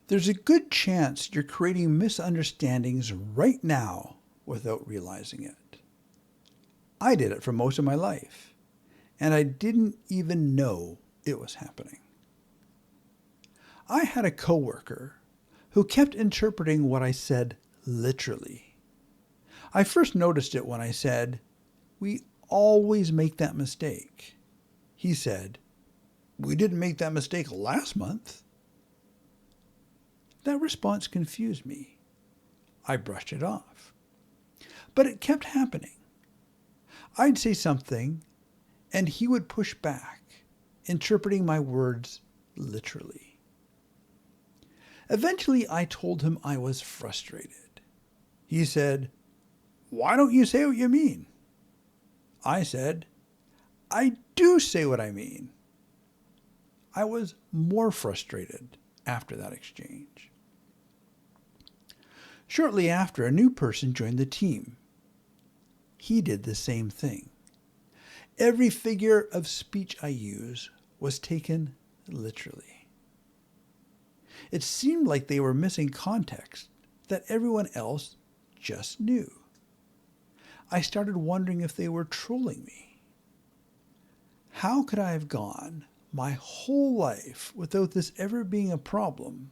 There's a good chance you're creating misunderstandings right now without realizing it. I did it for most of my life, and I didn't even know it was happening. I had a coworker who kept interpreting what I said literally. I first noticed it when I said, "We always make that mistake." He said, "We didn't make that mistake last month." That response confused me. I brushed it off. But it kept happening. I'd say something, and he would push back, interpreting my words literally. Eventually, I told him I was frustrated. He said, "Why don't you say what you mean?" I said, "I do say what I mean." I was more frustrated after that exchange. Shortly after, a new person joined the team. He did the same thing. Every figure of speech I use was taken literally. It seemed like they were missing context that everyone else just knew. I started wondering if they were trolling me. How could I have gone my whole life without this ever being a problem,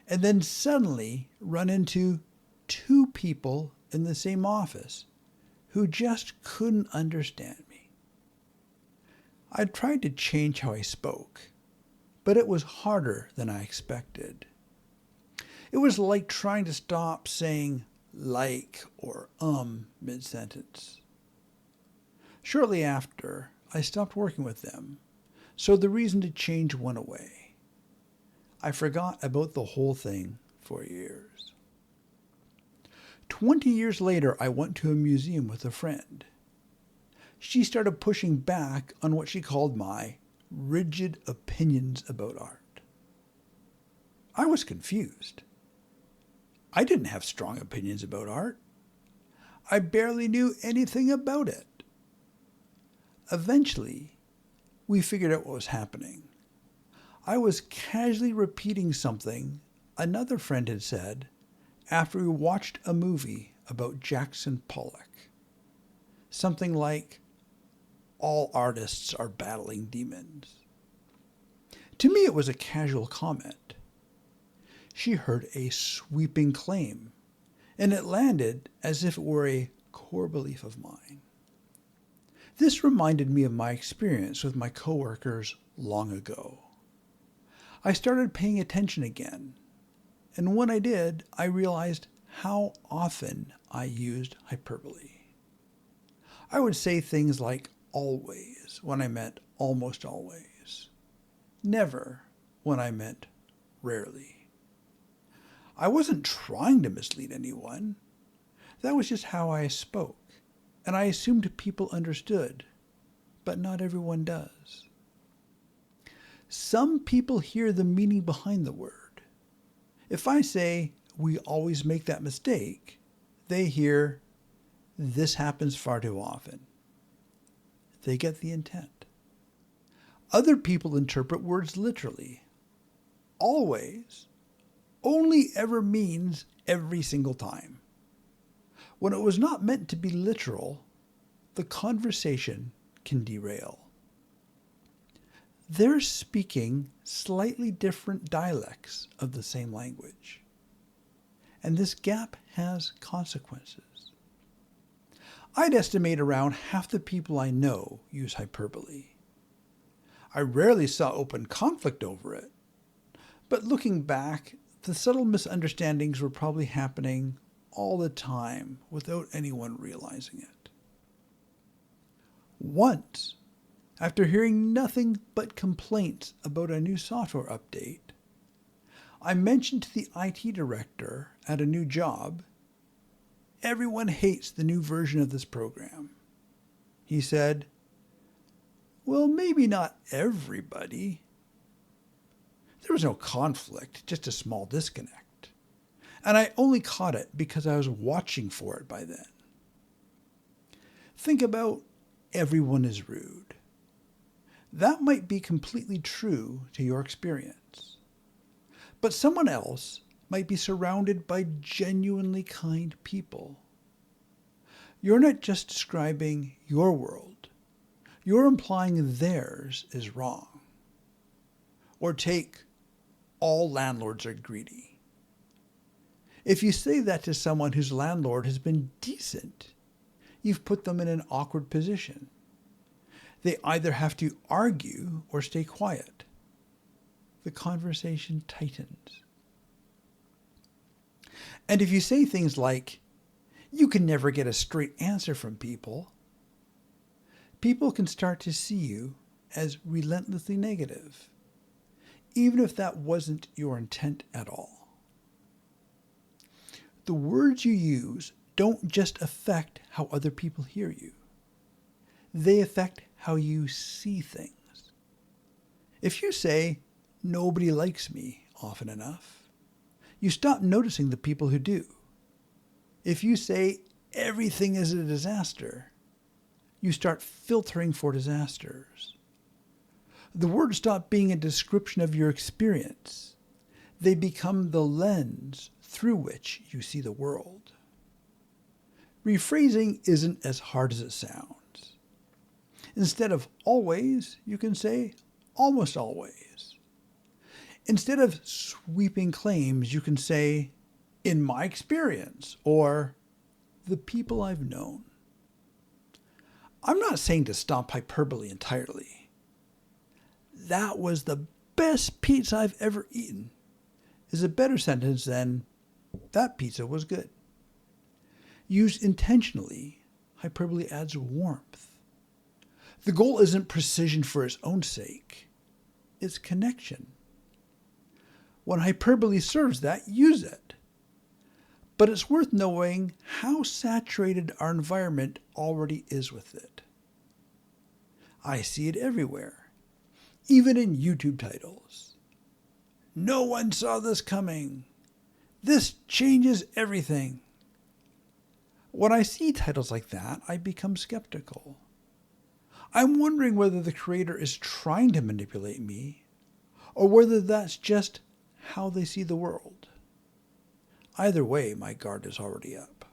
and then suddenly run into two people in the same office who just couldn't understand me? I tried to change how I spoke, but it was harder than I expected. It was like trying to stop saying like or mid-sentence. Shortly after, I stopped working with them, so the reason to change went away. I forgot about the whole thing for years. 20 years later, I went to a museum with a friend. She started pushing back on what she called my rigid opinions about art. I was confused. I didn't have strong opinions about art. I barely knew anything about it. Eventually, we figured out what was happening. I was casually repeating something another friend had said after we watched a movie about Jackson Pollock. Something like, "All artists are battling demons." To me, it was a casual comment. She heard a sweeping claim, and it landed as if it were a core belief of mine. This reminded me of my experience with my coworkers long ago. I started paying attention again, and when I did, I realized how often I used hyperbole. I would say things like always when I meant almost always, never when I meant rarely. I wasn't trying to mislead anyone. That was just how I spoke, and I assumed people understood, but not everyone does. Some people hear the meaning behind the word. If I say, "We always make that mistake," they hear, "This happens far too often." They get the intent. Other people interpret words literally. Always only ever means every single time. When it was not meant to be literal, the conversation can derail. They're speaking slightly different dialects of the same language. And this gap has consequences. I'd estimate around half the people I know use hyperbole. I rarely saw open conflict over it, but looking back, the subtle misunderstandings were probably happening all the time without anyone realizing it. Once, after hearing nothing but complaints about a new software update, I mentioned to the IT director at a new job, "Everyone hates the new version of this program." He said, "Well, maybe not everybody." There was no conflict, just a small disconnect. And I only caught it because I was watching for it by then. Think about "everyone is rude." That might be completely true to your experience. But someone else might be surrounded by genuinely kind people. You're not just describing your world. You're implying theirs is wrong. Or take, all landlords are greedy. If you say that to someone whose landlord has been decent, you've put them in an awkward position. They either have to argue or stay quiet. The conversation tightens. And if you say things like, you can never get a straight answer from people, people can start to see you as relentlessly negative, even if that wasn't your intent at all. The words you use don't just affect how other people hear you. They affect how you see things. If you say, nobody likes me often enough, you stop noticing the people who do. If you say, everything is a disaster, you start filtering for disasters. The words stop being a description of your experience. They become the lens through which you see the world. Rephrasing isn't as hard as it sounds. Instead of always, you can say almost always. Instead of sweeping claims, you can say, in my experience, or the people I've known. I'm not saying to stop hyperbole entirely. That was the best pizza I've ever eaten is a better sentence than that pizza was good. Used intentionally, hyperbole adds warmth. The goal isn't precision for its own sake. It's connection. When hyperbole serves that, use it. But it's worth knowing how saturated our environment already is with it. I see it everywhere, even in YouTube titles. No one saw this coming. This changes everything. When I see titles like that, I become skeptical. I'm wondering whether the creator is trying to manipulate me, or whether that's just how they see the world. Either way, my guard is already up.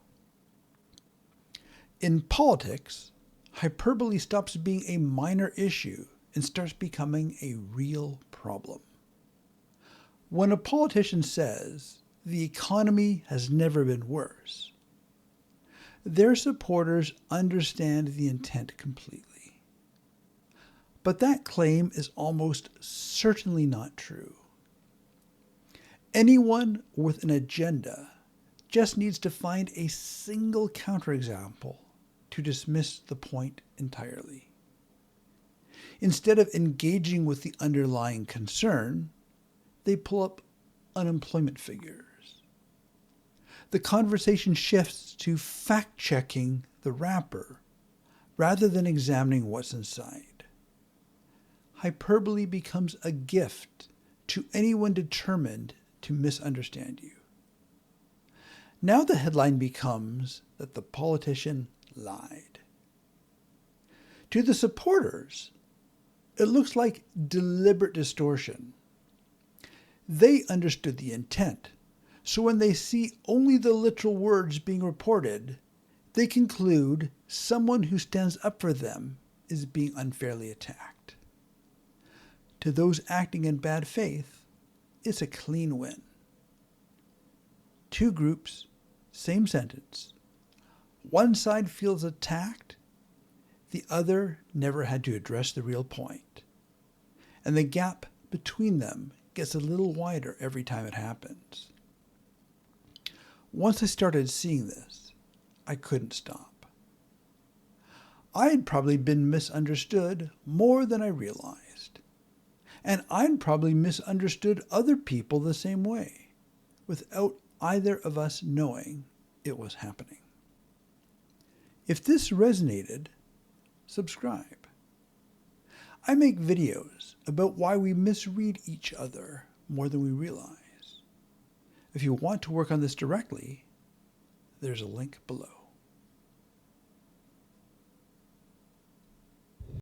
In politics, hyperbole stops being a minor issue and starts becoming a real problem. When a politician says, the economy has never been worse, their supporters understand the intent completely. But that claim is almost certainly not true. Anyone with an agenda just needs to find a single counterexample to dismiss the point entirely. Instead of engaging with the underlying concern, they pull up unemployment figures. The conversation shifts to fact-checking the wrapper rather than examining what's inside. Hyperbole becomes a gift to anyone determined to misunderstand you. Now the headline becomes that the politician lied. To the supporters, it looks like deliberate distortion. They understood the intent, so when they see only the literal words being reported, they conclude someone who stands up for them is being unfairly attacked. To those acting in bad faith, it's a clean win. Two groups, same sentence. One side feels attacked, the other never had to address the real point. And the gap between them gets a little wider every time it happens. Once I started seeing this, I couldn't stop. I had probably been misunderstood more than I realized. And I'd probably misunderstood other people the same way, without either of us knowing it was happening. If this resonated, subscribe. I make videos about why we misread each other more than we realize. If you want to work on this directly, there's a link below.